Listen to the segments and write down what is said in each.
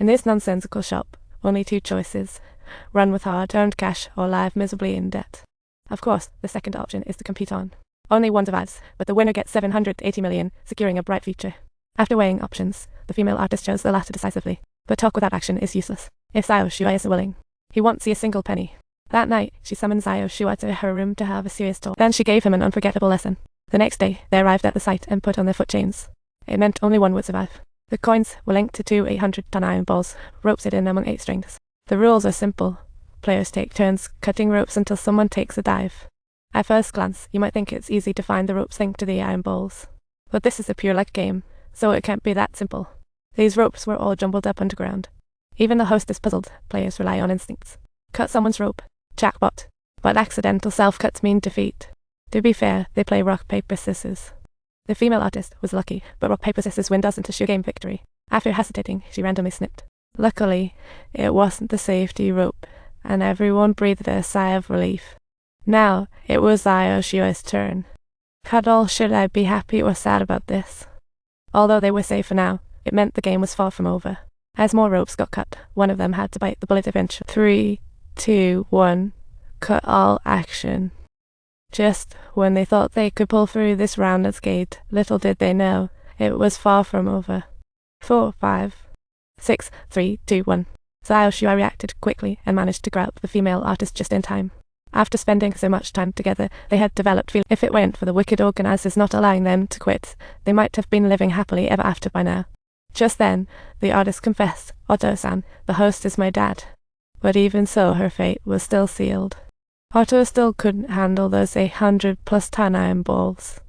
In this nonsensical shop, only two choices: run with hard-earned cash or live miserably in debt. Of course, the second option is to compete on. Only one survives, but the winner gets 780 million, securing a bright future. After weighing options, the female artist chose the latter decisively. But talk without action is useless. If Xiao Shuai is willing, he won't see a single penny. That night, she summoned Xiao Shuai to her room to have a serious talk. Then she gave him an unforgettable lesson. The next day, they arrived at the site and put on their foot chains. It meant only one would survive. The coins were linked to two 800-ton iron balls, ropes hidden among 8 strings. The rules are simple. Players take turns cutting ropes until someone takes a dive. At first glance, you might think it's easy to find the ropes linked to the iron balls. But this is a pure luck game, so it can't be that simple. These ropes were all jumbled up underground. Even the host is puzzled. Players rely on instincts. Cut someone's rope. Jackpot. But accidental self-cuts mean defeat. To be fair, they play rock, paper, scissors. The female artist was lucky, but rock, paper, scissors win doesn't assure game victory. After hesitating, she randomly snipped. Luckily, it wasn't the safety rope, and everyone breathed a sigh of relief. Now, it was Xiao Shuai's turn. Cuddle, should I be happy or sad about this? Although they were safe for now, it meant the game was far from over. As more ropes got cut, one of them had to bite the bullet eventually. 3, 2, 1, cut all action. Just when they thought they could pull through this round unscathed, little did they know, it was far from over. 4, 5, 6, 3, 2, 1. Xiao Shuai reacted quickly and managed to grab the female artist just in time. After spending so much time together, they had developed feelings. If it weren't for the wicked organizers not allowing them to quit, they might have been living happily ever after by now. Just then, the artist confessed, "Otto-san, the host is my dad." But even so, her fate was still sealed. Otto still couldn't handle those 800-plus-ton iron balls.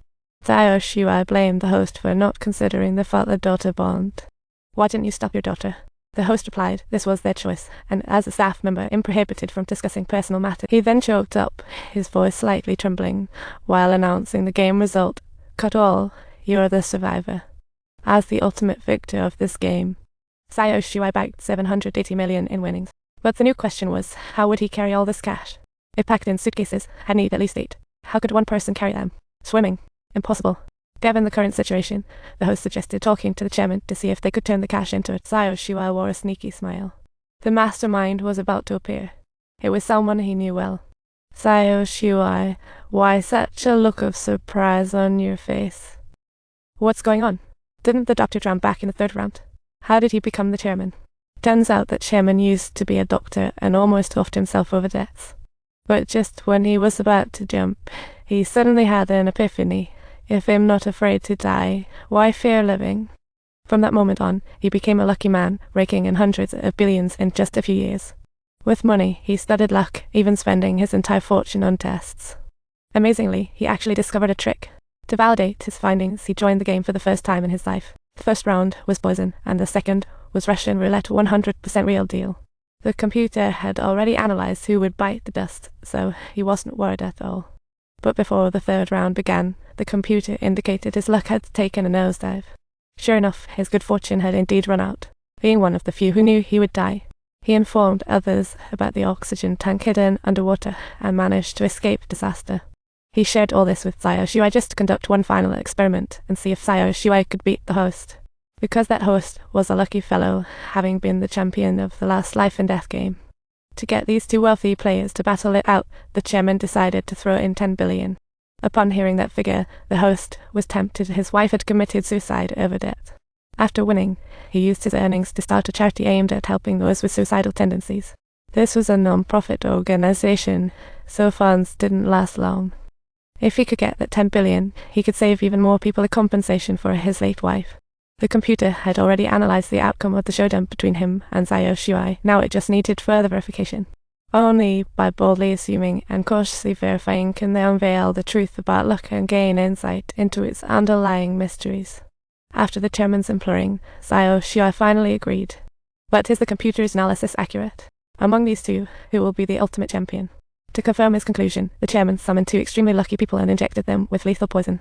Xiao Shuai blamed the host for not considering the father-daughter bond. "Why didn't you stop your daughter?" The host replied this was their choice, and as a staff member prohibited from discussing personal matters. He then choked up, his voice slightly trembling, while announcing the game result. "Cut all, you're the survivor." As the ultimate victor of this game, Xiao Shuai bagged 780 million in winnings. But the new question was, how would he carry all this cash? If packed in suitcases, I'd need at least 8. How could one person carry them? Swimming? Impossible. Given the current situation, the host suggested talking to the chairman to see if they could turn the cash into it. Xiao Shuai wore a sneaky smile. The mastermind was about to appear. It was someone he knew well. "Xiao Shuai, why such a look of surprise on your face?" "What's going on? Didn't the doctor drown back in the 3rd round? How did he become the chairman?" Turns out that chairman used to be a doctor and almost offed himself over debts. But just when he was about to jump, he suddenly had an epiphany. If I'm not afraid to die, why fear living? From that moment on, he became a lucky man, raking in hundreds of billions in just a few years. With money, he studied luck, even spending his entire fortune on tests. Amazingly, he actually discovered a trick. To validate his findings, he joined the game for the first time in his life. The first round was poison, and the second was Russian roulette, 100% real deal. The computer had already analyzed who would bite the dust, so he wasn't worried at all. But before the 3rd round began, the computer indicated his luck had taken a nosedive. Sure enough, his good fortune had indeed run out. Being one of the few who knew he would die, he informed others about the oxygen tank hidden underwater and managed to escape disaster. He shared all this with Xiao Shuai just to conduct one final experiment and see if Xiao Shuai could beat the host. Because that host was a lucky fellow, having been the champion of the last life and death game. To get these two wealthy players to battle it out, the chairman decided to throw in 10 billion. Upon hearing that figure, the host was tempted. His wife had committed suicide over debt. After winning, he used his earnings to start a charity aimed at helping those with suicidal tendencies. This was a non-profit organization, so funds didn't last long. If he could get that 10 billion, he could save even more people a compensation for his late wife. The computer had already analyzed the outcome of the showdown between him and Xiao Shuai. Now it just needed further verification. Only by boldly assuming and cautiously verifying can they unveil the truth about luck and gain insight into its underlying mysteries. After the chairman's imploring, Xiao Shuai finally agreed. But is the computer's analysis accurate? Among these two, who will be the ultimate champion? To confirm his conclusion, the chairman summoned 2 extremely lucky people and injected them with lethal poison.